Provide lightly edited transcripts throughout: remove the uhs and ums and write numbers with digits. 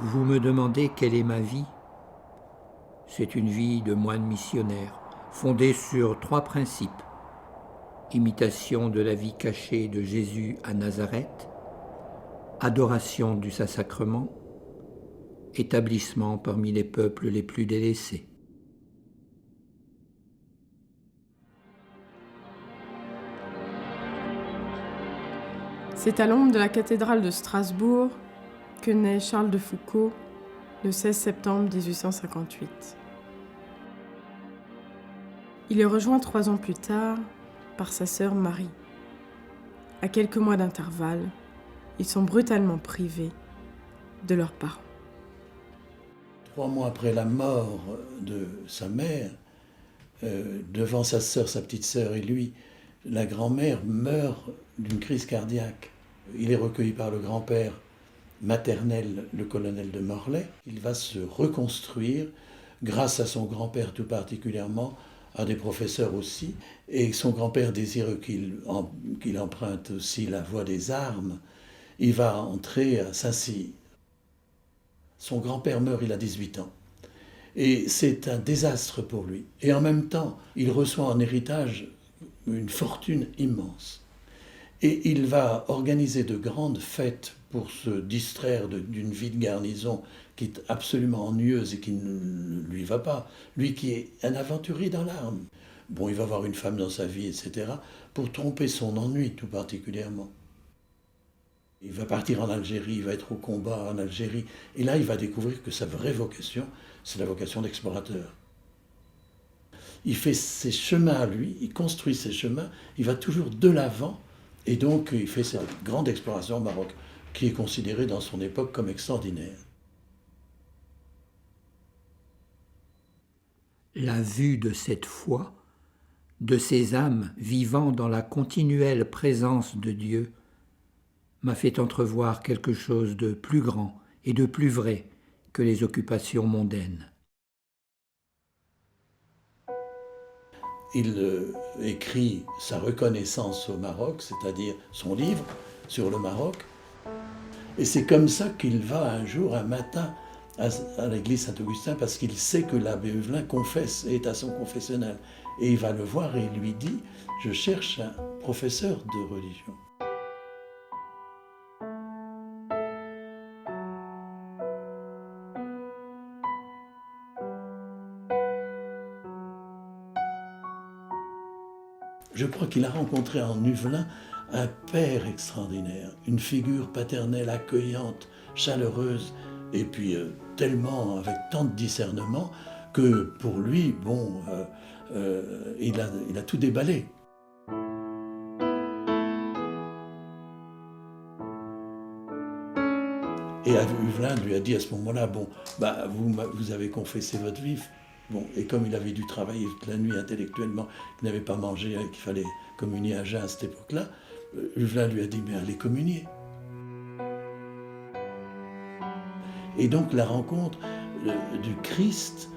Vous me demandez quelle est ma vie? C'est une vie de moine missionnaire, fondée sur 3 principes. Imitation de la vie cachée de Jésus à Nazareth, adoration du Saint-Sacrement, établissement parmi les peuples les plus délaissés. C'est à l'ombre de la cathédrale de Strasbourg que naît Charles de Foucauld le 16 septembre 1858. Il est rejoint 3 ans plus tard par sa sœur Marie. À quelques mois d'intervalle, ils sont brutalement privés de leurs parents. 3 mois après la mort de sa mère, devant sa sœur, sa petite sœur et lui, la grand-mère meurt d'une crise cardiaque. Il est recueilli par le grand-père maternel, le colonel de Morlaix. Il va se reconstruire grâce à son grand-père tout particulièrement, à des professeurs aussi. Et son grand-père désire qu'il emprunte aussi la voie des armes. Il va entrer à Saint-Cyr. Son grand-père meurt, il a 18 ans. Et c'est un désastre pour lui. Et en même temps, il reçoit en héritage une fortune immense. Et il va organiser de grandes fêtes pour se distraire d'une vie de garnison qui est absolument ennuyeuse et qui ne lui va pas. Lui qui est un aventurier dans l'arme. Bon, il va avoir une femme dans sa vie, etc., pour tromper son ennui tout particulièrement. Il va partir en Algérie, il va être au combat en Algérie. Et là, il va découvrir que sa vraie vocation, c'est la vocation d'explorateur. Il fait ses chemins à lui, il construit ses chemins, il va toujours de l'avant. Et donc, il fait cette grande exploration au Maroc, qui est considérée dans son époque comme extraordinaire. La vue de cette foi, de ces âmes vivant dans la continuelle présence de Dieu, m'a fait entrevoir quelque chose de plus grand et de plus vrai que les occupations mondaines. Il écrit sa reconnaissance au Maroc, c'est-à-dire son livre sur le Maroc. Et c'est comme ça qu'il va un jour, un matin, à l'église Saint-Augustin, parce qu'il sait que l'abbé Huvelin confesse, est à son confessionnal. Et il va le voir et il lui dit « Je cherche un professeur de religion ». Je crois qu'il a rencontré en Huvelin un père extraordinaire, une figure paternelle accueillante, chaleureuse, et puis tellement avec tant de discernement que pour lui, il a tout déballé. Et Huvelin lui a dit à ce moment-là, vous avez confessé votre vif. Bon, et comme il avait dû travailler toute la nuit intellectuellement, qu'il n'avait pas mangé, qu'il fallait communier à jeun à cette époque-là, Huvelin lui a dit, mais allez communier. Et donc la rencontre du Christ,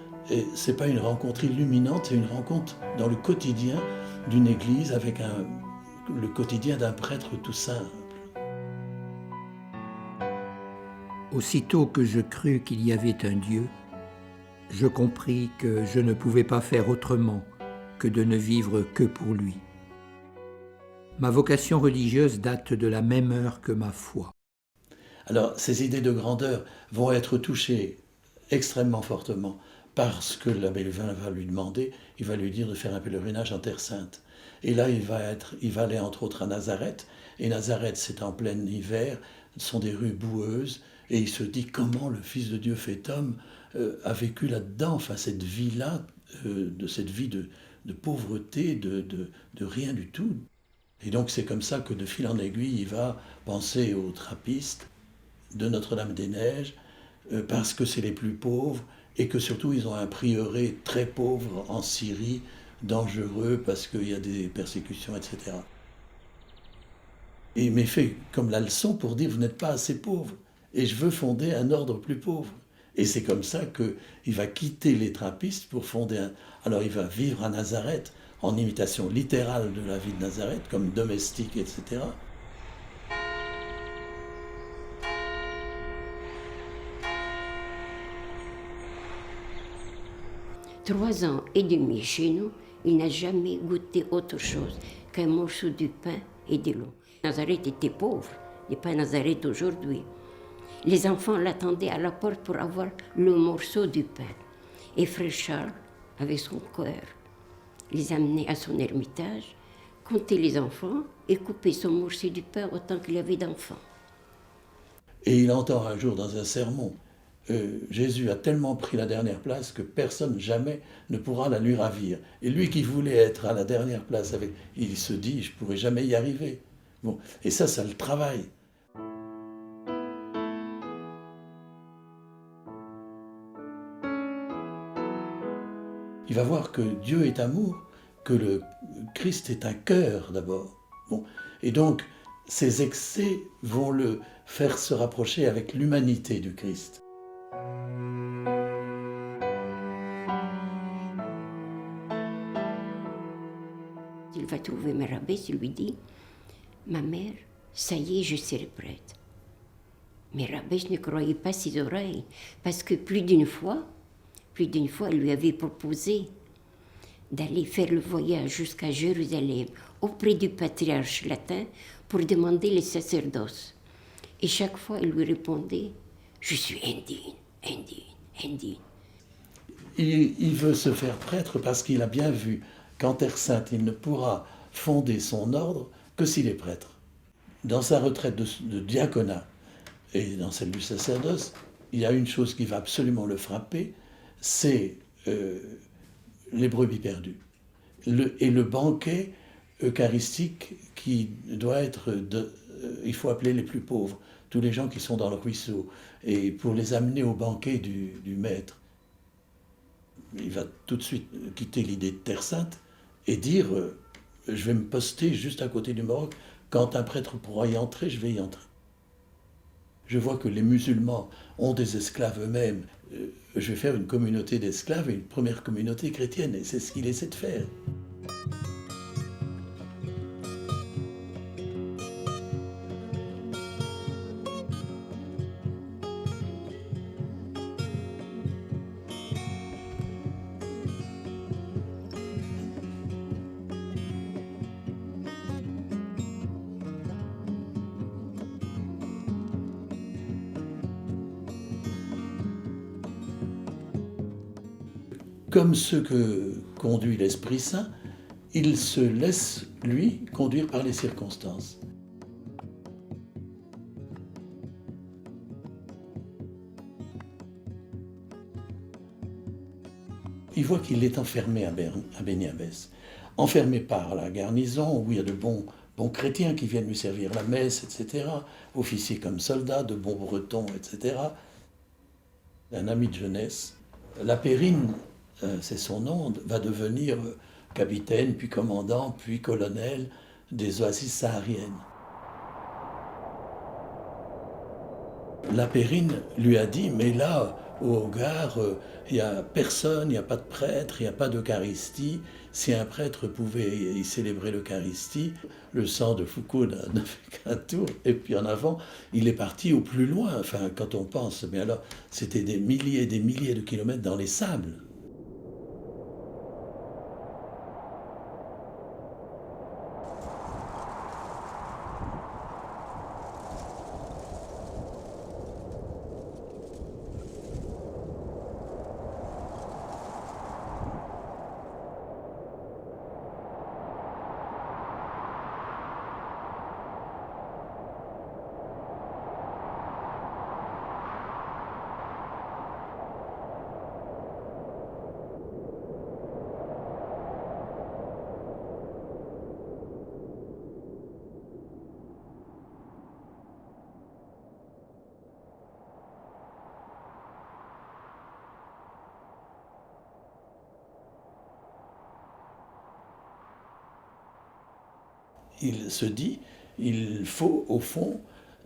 c'est pas une rencontre illuminante, c'est une rencontre dans le quotidien d'une église avec le quotidien d'un prêtre tout simple. Aussitôt que je crus qu'il y avait un Dieu, je compris que je ne pouvais pas faire autrement que de ne vivre que pour lui. Ma vocation religieuse date de la même heure que ma foi. Alors, ces idées de grandeur vont être touchées extrêmement fortement parce que l'abbé Huvelin va lui demander, il va lui dire de faire un pèlerinage en Terre Sainte. Et là, il va aller entre autres à Nazareth, et Nazareth, c'est en plein hiver, ce sont des rues boueuses, et il se dit comment le Fils de Dieu fait homme a vécu là-dedans, enfin cette vie-là, de cette vie de pauvreté, de rien du tout. Et donc c'est comme ça que de fil en aiguille, il va penser aux trappistes de Notre-Dame-des-Neiges, parce que c'est les plus pauvres, et que surtout ils ont un prieuré très pauvre en Syrie, dangereux parce qu'il y a des persécutions, etc. Et il m'est fait comme la leçon pour dire, vous n'êtes pas assez pauvre, et je veux fonder un ordre plus pauvre. Et c'est comme ça qu'il va quitter les trappistes pour fonder Alors il va vivre à Nazareth, en imitation littérale de la vie de Nazareth, comme domestique, etc. 3 ans et demi chez nous, il n'a jamais goûté autre chose qu'un morceau de pain et de l'eau. Nazareth était pauvre, n'est pas Nazareth d'aujourd'hui. Les enfants l'attendaient à la porte pour avoir le morceau de pain. Et frère Charles, avec son cœur, les amenait à son ermitage, comptait les enfants et coupait son morceau de pain autant qu'il y avait d'enfants. Et il entend un jour dans un sermon, Jésus a tellement pris la dernière place que personne jamais ne pourra la lui ravir. Et lui qui voulait être à la dernière place, il se dit, je ne pourrai jamais y arriver. Bon, et ça le travaille. Il va voir que Dieu est amour, que le Christ est un cœur d'abord. Bon, et donc, ces excès vont le faire se rapprocher avec l'humanité du Christ. Il va trouver Mère Abbesse, il lui dit « Ma mère, ça y est, je serai prête. » Mère Abbesse ne croyait pas ses oreilles, parce que plus d'une fois, elle lui avait proposé d'aller faire le voyage jusqu'à Jérusalem, auprès du patriarche latin, pour demander le sacerdoce. Et chaque fois, il lui répondait « Je suis indigne. » Il veut se faire prêtre parce qu'il a bien vu qu'en Terre Sainte, il ne pourra fonder son ordre que s'il est prêtre. Dans sa retraite de diaconat et dans celle du sacerdoce, il y a une chose qui va absolument le frapper, c'est les brebis perdues. Et le banquet eucharistique qui doit être, il faut appeler les plus pauvres, tous les gens qui sont dans le ruisseau, et pour les amener au banquet du maître. Il va tout de suite quitter l'idée de Terre Sainte et dire je vais me poster juste à côté du Maroc, quand un prêtre pourra y entrer, je vais y entrer. Je vois que les musulmans ont des esclaves eux-mêmes. Je vais faire une communauté d'esclaves et une première communauté chrétienne, et c'est ce qu'il essaie de faire. Comme ce que conduit l'Esprit Saint, il se laisse, lui, conduire par les circonstances. Il voit qu'il est enfermé à Béniabès, enfermé par la garnison, où il y a de bons chrétiens qui viennent lui servir la messe, etc., officiers comme soldats, de bons bretons, etc. Un ami de jeunesse, La Périne, c'est son nom, va devenir capitaine, puis commandant, puis colonel des oasis sahariennes. La Périne lui a dit, mais là, au Hogar, il n'y a personne, il n'y a pas de prêtre, il n'y a pas d'Eucharistie. Si un prêtre pouvait y célébrer l'Eucharistie, le sang de Foucault n'a fait qu'un tour. Et puis en avant, il est parti au plus loin. Enfin, quand on pense, mais alors, c'était des milliers et des milliers de kilomètres dans les sables. Il se dit, il faut au fond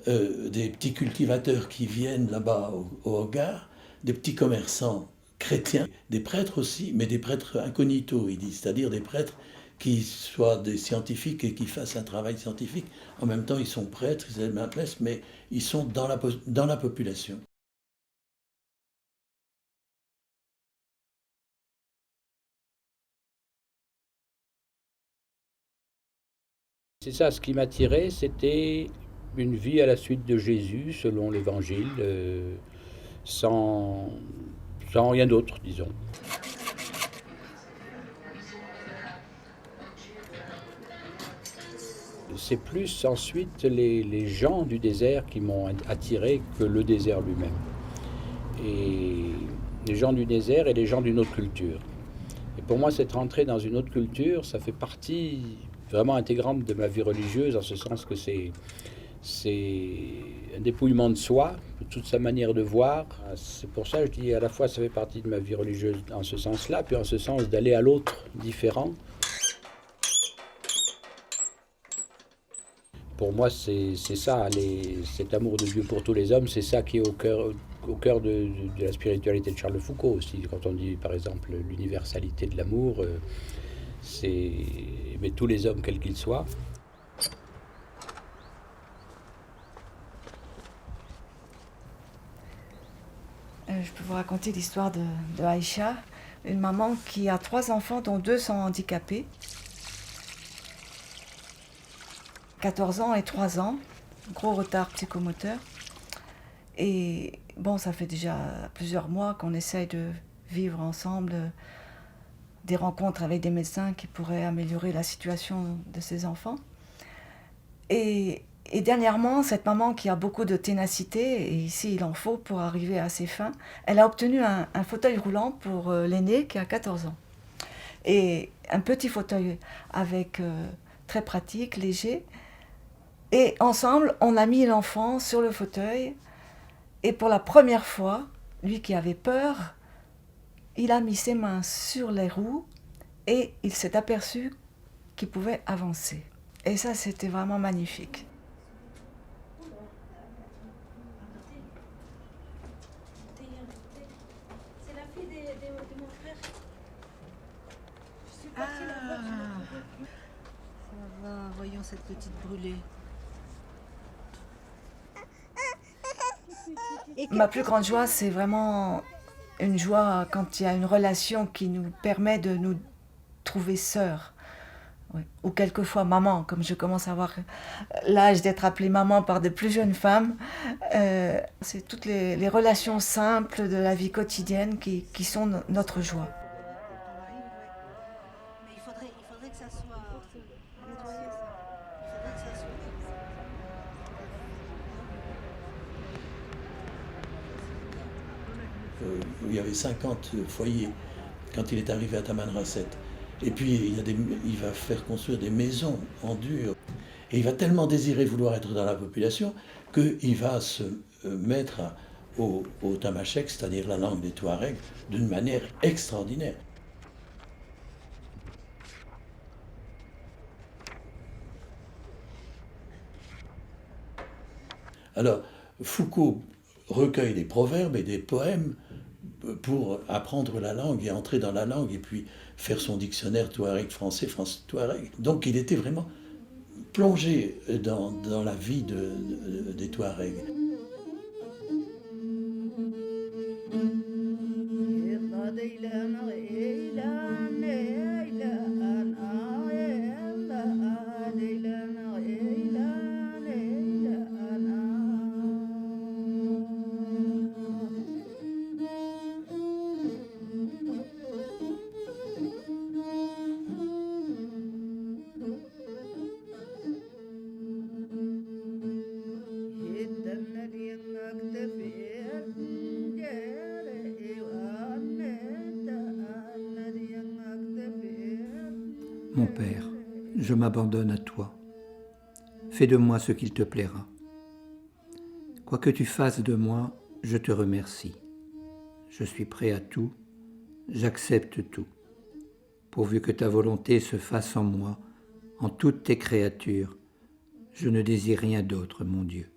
des petits cultivateurs qui viennent là-bas au Hogar, des petits commerçants chrétiens, des prêtres aussi, mais des prêtres incognito, il dit, c'est-à-dire des prêtres qui soient des scientifiques et qui fassent un travail scientifique. En même temps, ils sont prêtres, ils aiment la messe, mais ils sont dans la population. C'est ça, ce qui m'attirait, c'était une vie à la suite de Jésus, selon l'Évangile, sans rien d'autre, disons. C'est plus ensuite les gens du désert qui m'ont attiré que le désert lui-même. Et les gens du désert et les gens d'une autre culture. Et pour moi, cette rentrée dans une autre culture, ça fait partie vraiment intégrante de ma vie religieuse, en ce sens que c'est un dépouillement de soi, de toute sa manière de voir. C'est pour ça que je dis à la fois ça fait partie de ma vie religieuse en ce sens-là, puis en ce sens d'aller à l'autre différent. Pour moi, c'est ça, cet amour de Dieu pour tous les hommes, c'est ça qui est au cœur de la spiritualité de Charles de Foucault aussi. Quand on dit par exemple l'universalité de l'amour, c'est aimer tous les hommes quels qu'ils soient. Je peux vous raconter l'histoire de Aïcha, une maman qui a 3 enfants dont 2 sont handicapés. 14 ans et 3 ans, gros retard psychomoteur. Et bon, ça fait déjà plusieurs mois qu'on essaye de vivre ensemble des rencontres avec des médecins qui pourraient améliorer la situation de ces enfants. Et dernièrement, cette maman qui a beaucoup de ténacité, et ici il en faut pour arriver à ses fins, elle a obtenu un fauteuil roulant pour l'aîné qui a 14 ans. Et un petit fauteuil avec très pratique, léger. Et ensemble, on a mis l'enfant sur le fauteuil. Et pour la première fois, lui qui avait peur, il a mis ses mains sur les roues et il s'est aperçu qu'il pouvait avancer. Et ça, c'était vraiment magnifique. C'est la fille de mon frère. Je suis partie là-bas. Ça va, voyons cette petite brûlée. Ma plus grande joie, c'est vraiment une joie quand il y a une relation qui nous permet de nous trouver sœurs. Oui. Ou quelquefois maman, comme je commence à avoir l'âge d'être appelée maman par de plus jeunes femmes. C'est toutes les relations simples de la vie quotidienne qui sont notre joie. Mais il faudrait que ça soit nettoyé, ça. Il faudrait que ça soit. Il y avait 50 foyers quand il est arrivé à Tamanrasset. Et puis il va faire construire des maisons en dur. Et il va tellement désirer vouloir être dans la population qu'il va se mettre au tamashek, c'est-à-dire la langue des Touaregs, d'une manière extraordinaire. Alors, Foucault recueille des proverbes et des poèmes pour apprendre la langue et entrer dans la langue et puis faire son dictionnaire Touareg français, France Touareg. Donc il était vraiment plongé dans la vie des Touaregs. Mon Père, je m'abandonne à toi. Fais de moi ce qu'il te plaira. Quoi que tu fasses de moi, je te remercie. Je suis prêt à tout, j'accepte tout, pourvu que ta volonté se fasse en moi, en toutes tes créatures. Je ne désire rien d'autre, mon Dieu.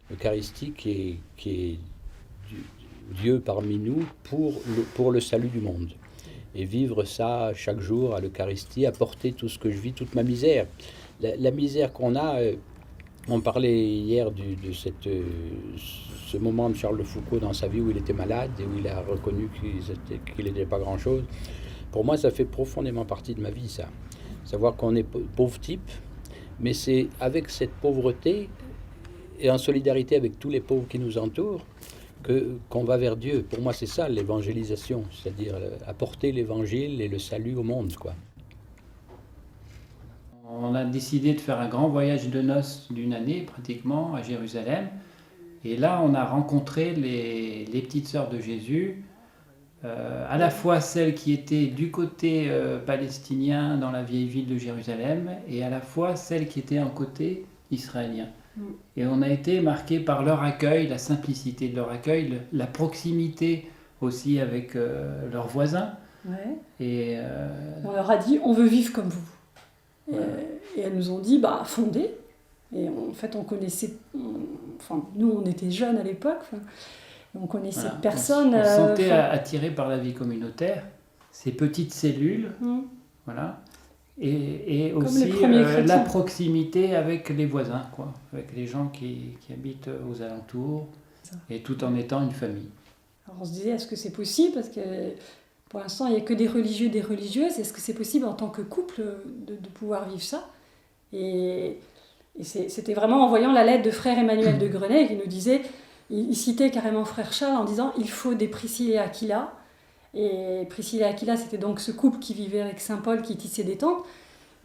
L'Eucharistie qui est Dieu parmi nous pour le salut du monde. Et vivre ça chaque jour à l'Eucharistie, apporter tout ce que je vis, toute ma misère. La misère qu'on a, on parlait hier de ce moment de Charles de Foucault dans sa vie où il était malade et où il a reconnu qu'il n'était pas grand-chose. Pour moi, ça fait profondément partie de ma vie, ça. Savoir qu'on est pauvre type, mais c'est avec cette pauvreté et en solidarité avec tous les pauvres qui nous entourent qu'on va vers Dieu. Pour moi, c'est ça l'évangélisation, c'est-à-dire apporter l'évangile et le salut au monde, quoi. On a décidé de faire un grand voyage de noces d'une année, pratiquement, à Jérusalem. Et là, on a rencontré les petites sœurs de Jésus, à la fois celles qui étaient du côté palestinien dans la vieille ville de Jérusalem, et à la fois celles qui étaient en côté israélien. Et on a été marqués par leur accueil, la simplicité de leur accueil, la proximité aussi avec leurs voisins. Ouais. Et on leur a dit, on veut vivre comme vous. Ouais. Et elles nous ont dit, bah, fondez. Et en fait, on connaissait... nous, on était jeunes à l'époque. On connaissait personne. On se sentait attirés par la vie communautaire, ces petites cellules, voilà. Et aussi la proximité avec les voisins, quoi, avec les gens qui habitent aux alentours, et tout en étant une famille. Alors on se disait, est-ce que c'est possible? Parce que pour l'instant, il n'y a que des religieux, des religieuses. Est-ce que c'est possible en tant que couple de pouvoir vivre ça? Et c'était vraiment en voyant la lettre de frère Emmanuel de Grenay qui nous disait, il citait carrément frère Charles en disant, il faut des Priscille et Aquila. Et Priscille et Aquila, c'était donc ce couple qui vivait avec Saint Paul, qui tissait des tentes.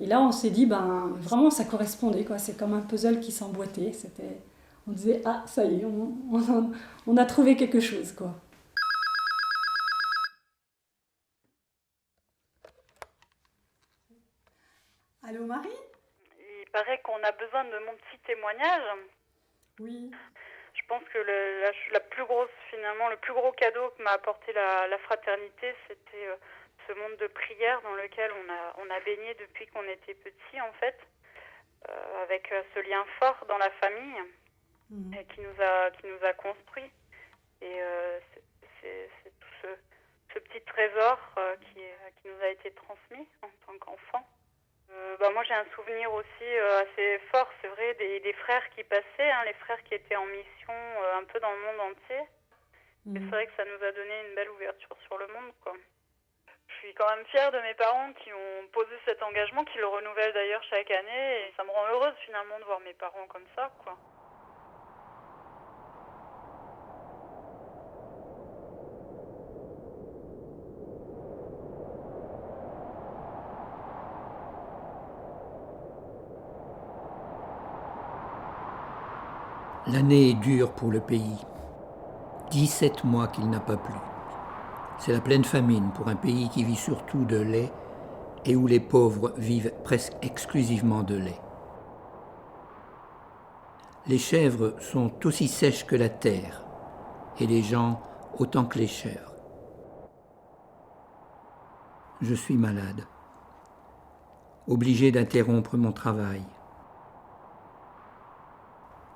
Et là, on s'est dit, vraiment, ça correspondait, quoi. C'est comme un puzzle qui s'emboîtait. On disait, ah, ça y est, on a trouvé quelque chose, quoi. Allô, Marie? Il paraît qu'on a besoin de mon petit témoignage. Oui. Je pense que le plus gros cadeau que m'a apporté la fraternité, c'était ce monde de prière dans lequel on a baigné depuis qu'on était petit, en fait, avec ce lien fort dans la famille et qui nous a construits. Et c'est tout ce petit trésor qui nous a été transmis en tant qu'enfants. Moi, j'ai un souvenir aussi assez fort, c'est vrai, des frères qui passaient, les frères qui étaient en mission un peu dans le monde entier. Et c'est vrai que ça nous a donné une belle ouverture sur le monde, quoi. Je suis quand même fière de mes parents qui ont posé cet engagement, qui le renouvellent d'ailleurs chaque année. Et ça me rend heureuse finalement de voir mes parents comme ça, quoi. L'année est dure pour le pays. 17 mois qu'il n'a pas plu. C'est la pleine famine pour un pays qui vit surtout de lait et où les pauvres vivent presque exclusivement de lait. Les chèvres sont aussi sèches que la terre et les gens autant que les chèvres. Je suis malade, obligé d'interrompre mon travail.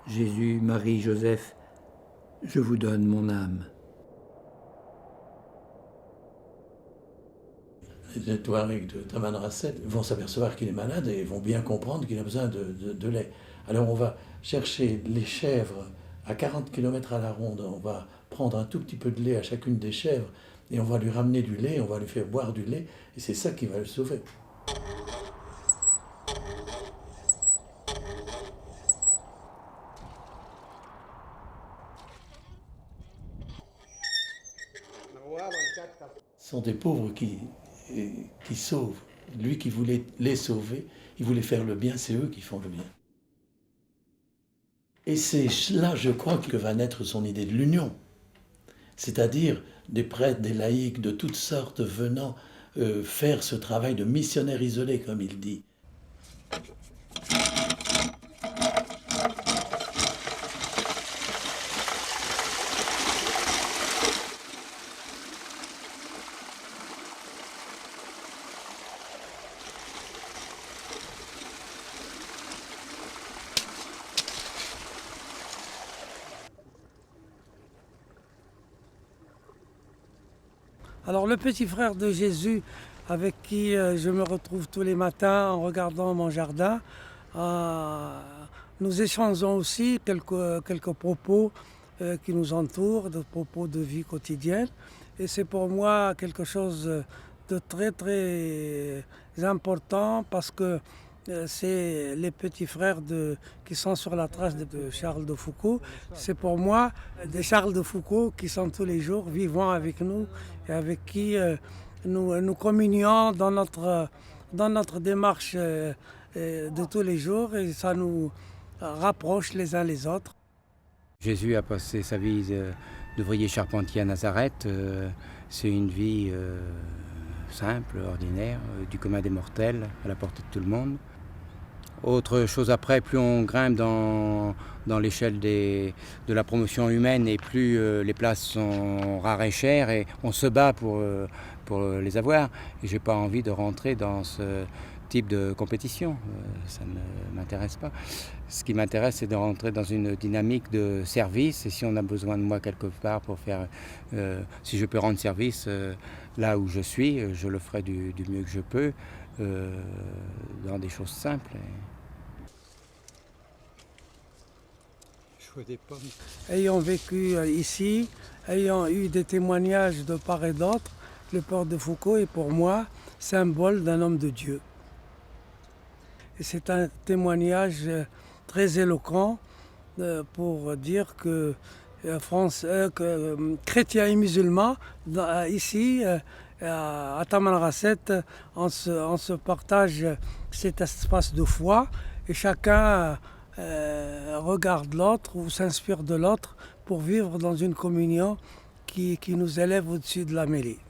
Jésus, Marie, Joseph, je vous donne mon âme. Les Touaregs de Tamanrasset vont s'apercevoir qu'il est malade et vont bien comprendre qu'il a besoin de lait. Alors on va chercher les chèvres à 40 km à la ronde, on va prendre un tout petit peu de lait à chacune des chèvres et on va lui ramener du lait, on va lui faire boire du lait et c'est ça qui va le sauver. Ce sont des pauvres qui sauvent. Lui qui voulait les sauver, il voulait faire le bien, c'est eux qui font le bien. Et c'est là, je crois, que va naître son idée de l'union. C'est-à-dire des prêtres, des laïcs de toutes sortes venant faire ce travail de missionnaire isolé, comme il dit. Alors le petit frère de Jésus avec qui je me retrouve tous les matins en regardant mon jardin, nous échangeons aussi quelques propos qui nous entourent, des propos de vie quotidienne. Et c'est pour moi quelque chose de très très important parce que c'est les petits frères qui sont sur la trace de Charles de Foucault. C'est pour moi des Charles de Foucault qui sont tous les jours vivants avec nous et avec qui nous communions dans notre démarche de tous les jours et ça nous rapproche les uns les autres. Jésus a passé sa vie d'ouvrier charpentier à Nazareth. C'est une vie simple, ordinaire, du commun des mortels, à la portée de tout le monde. Autre chose après, plus on grimpe dans l'échelle de la promotion humaine et plus les places sont rares et chères et on se bat pour les avoir. Et j'ai pas envie de rentrer dans ce type de compétition, ça ne m'intéresse pas. Ce qui m'intéresse, c'est de rentrer dans une dynamique de service et si on a besoin de moi quelque part pour faire, si je peux rendre service là où je suis, je le ferai du mieux que je peux, dans des choses simples. Ayant vécu ici, ayant eu des témoignages de part et d'autre, le port de Foucault est pour moi symbole d'un homme de Dieu. Et c'est un témoignage très éloquent pour dire que, chrétiens et musulmans, ici, à Tamanrasset, on se partage cet espace de foi et chacun regarde l'autre ou s'inspire de l'autre pour vivre dans une communion qui nous élève au-dessus de la mêlée.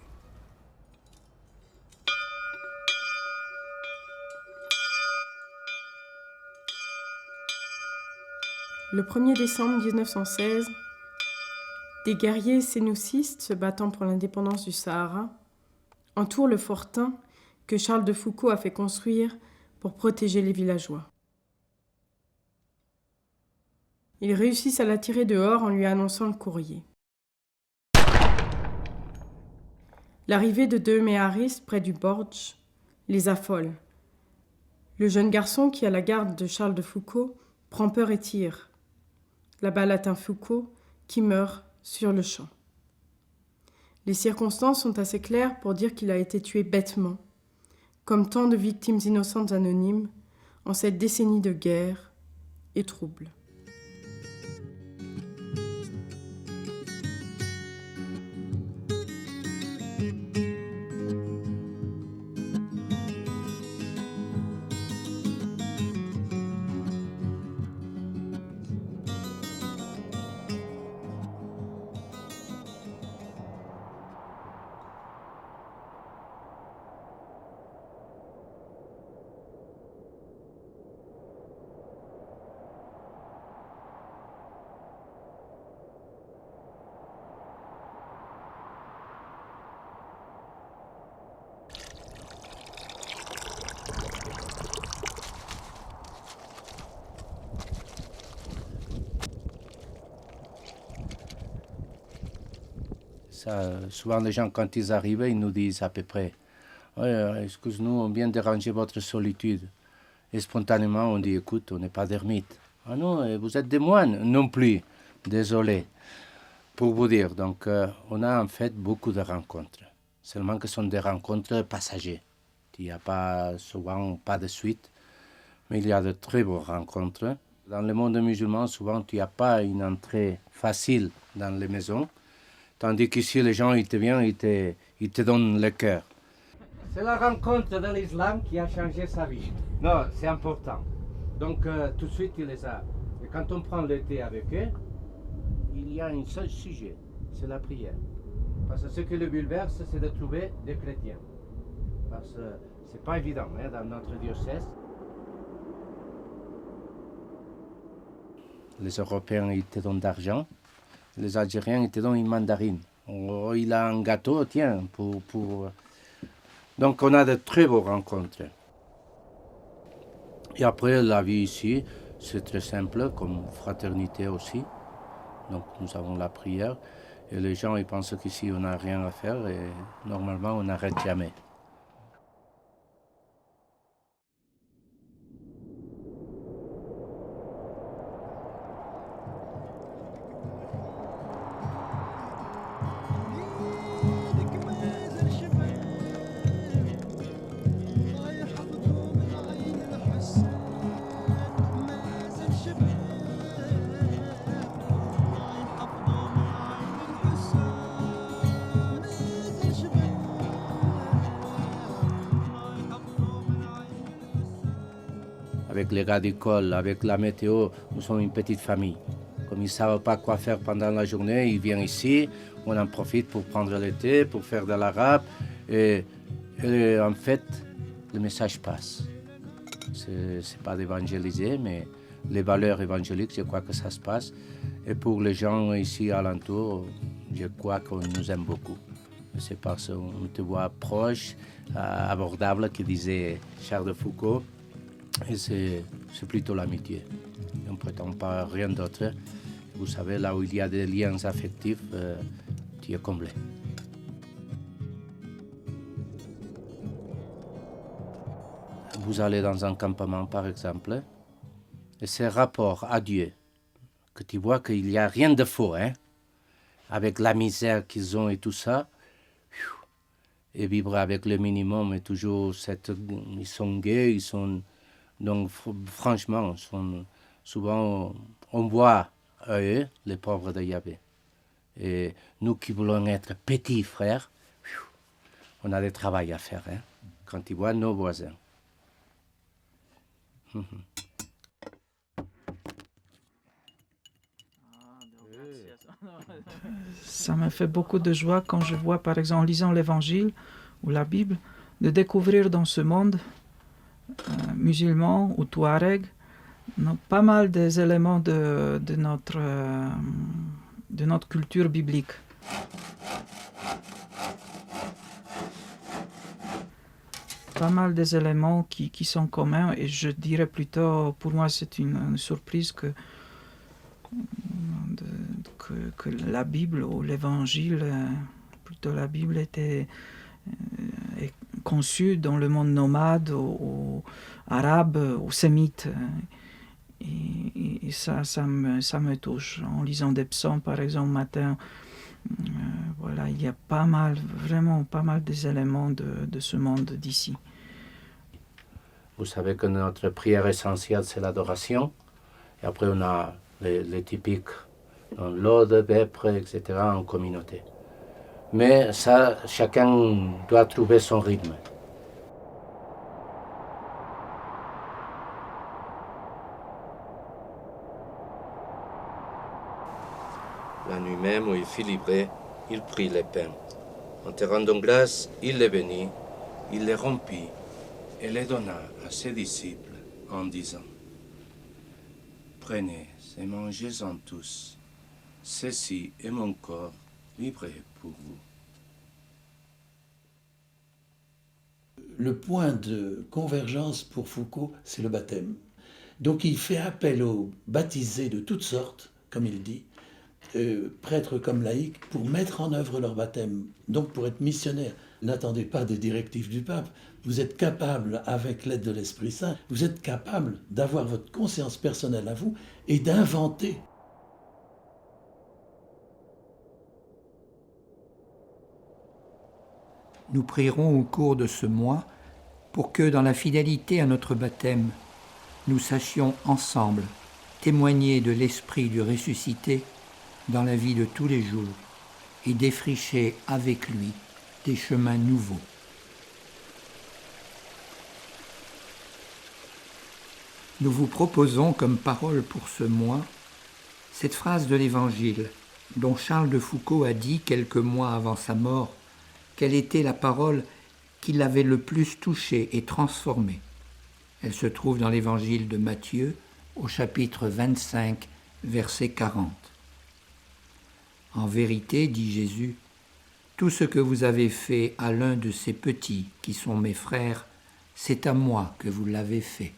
Le 1er décembre 1916, des guerriers sénoucistes se battant pour l'indépendance du Sahara entourent le fortin que Charles de Foucault a fait construire pour protéger les villageois. Ils réussissent à l'attirer dehors en lui annonçant le courrier. L'arrivée de deux méharistes près du Borj les affole. Le jeune garçon qui a la garde de Charles de Foucault prend peur et tire. La balle atteint Foucault, qui meurt sur le champ. Les circonstances sont assez claires pour dire qu'il a été tué bêtement, comme tant de victimes innocentes anonymes en cette décennie de guerre et troubles. Souvent les gens quand ils arrivent, ils nous disent à peu près ouais, excuse-nous, on vient déranger votre solitude. Et spontanément on dit écoute, on n'est pas d'ermites. Ah non, vous êtes des moines? Non plus, désolé. Pour vous dire, donc on a en fait beaucoup de rencontres. Seulement que ce sont des rencontres passagères. Il n'y a pas souvent pas de suite, mais il y a de très bonnes rencontres. Dans le monde musulman, souvent il n'y a pas une entrée facile dans les maisons. Tandis qu'ici, les gens, ils te viennent, ils te donnent le cœur. C'est la rencontre de l'islam qui a changé sa vie. Non, c'est important. Donc, tout de suite, il les a. Et quand on prend le thé avec eux, il y a un seul sujet, c'est la prière. Parce que ce que le bouleverse, c'est de trouver des chrétiens. Parce que ce n'est pas évident hein, dans notre diocèse. Les Européens, ils te donnent d'argent. Les Algériens, ils te donnent une mandarine. Oh, il a un gâteau, tiens, pour... Donc, on a de très beaux rencontres. Et après, la vie ici, c'est très simple, comme fraternité aussi. Donc, nous avons la prière. Et les gens, ils pensent qu'ici, on n'a rien à faire. Et normalement, on n'arrête jamais. avec les gars d'école, avec la météo, nous sommes une petite famille. Comme ils ne savent pas quoi faire pendant la journée, ils viennent ici, on en profite pour prendre le thé, pour faire de l'arabe. Et en fait, le message passe. Ce n'est pas d'évangéliser, mais les valeurs évangéliques, je crois que ça se passe. Et pour les gens ici alentour, je crois qu'on nous aime beaucoup. C'est parce qu'on te voit proche, abordable, que disait Charles de Foucault. Et c'est plutôt l'amitié. On ne prétend pas rien d'autre. Vous savez, là où il y a des liens affectifs, tu es comblé. Vous allez dans un campement, par exemple, et ce rapport à Dieu, que tu vois qu'il n'y a rien de faux, hein, avec la misère qu'ils ont et tout ça, et vivre avec le minimum et toujours ils sont gays, ils sont... Donc franchement, souvent on voit à eux les pauvres de Yahvé. Et nous qui voulons être petits frères, on a du travail à faire, hein, quand ils voient nos voisins. Ça me fait beaucoup de joie quand je vois, par exemple, en lisant l'Évangile ou la Bible, de découvrir dans ce monde musulman ou touareg pas mal des éléments de notre culture biblique. Pas mal des éléments qui sont communs, et je dirais plutôt, pour moi c'est une surprise que la Bible ou l'Évangile, plutôt la Bible est conçue dans le monde nomade ou arabe ou sémite. Et ça me touche. En lisant des psaumes, par exemple, matin, voilà, il y a vraiment pas mal des éléments de ce monde d'ici. Vous savez que notre prière essentielle, c'est l'adoration. Et après, on a les typiques, l'ode, vêpres, etc., en communauté. Mais ça, chacun doit trouver son rythme. La nuit même où il fut livré, il prit les pains. En te rendant grâce, il les bénit, il les rompit et les donna à ses disciples en disant: Prenez et mangez-en tous. Ceci est mon corps livré pour vous. Le point de convergence pour Foucault, c'est le baptême. Donc il fait appel aux baptisés de toutes sortes, comme il dit, prêtres comme laïcs, pour mettre en œuvre leur baptême, donc pour être missionnaire. N'attendez pas des directives du pape. Vous êtes capable, avec l'aide de l'Esprit Saint, vous êtes capable d'avoir votre conscience personnelle à vous et d'inventer. Nous prierons au cours de ce mois pour que, dans la fidélité à notre baptême, nous sachions ensemble témoigner de l'esprit du ressuscité dans la vie de tous les jours et défricher avec lui des chemins nouveaux. Nous vous proposons comme parole pour ce mois cette phrase de l'Évangile dont Charles de Foucault a dit quelques mois avant sa mort quelle était la parole qui l'avait le plus touché et transformé. Elle se trouve dans l'Évangile de Matthieu au chapitre 25, verset 40. En vérité, dit Jésus, tout ce que vous avez fait à l'un de ces petits qui sont mes frères, c'est à moi que vous l'avez fait.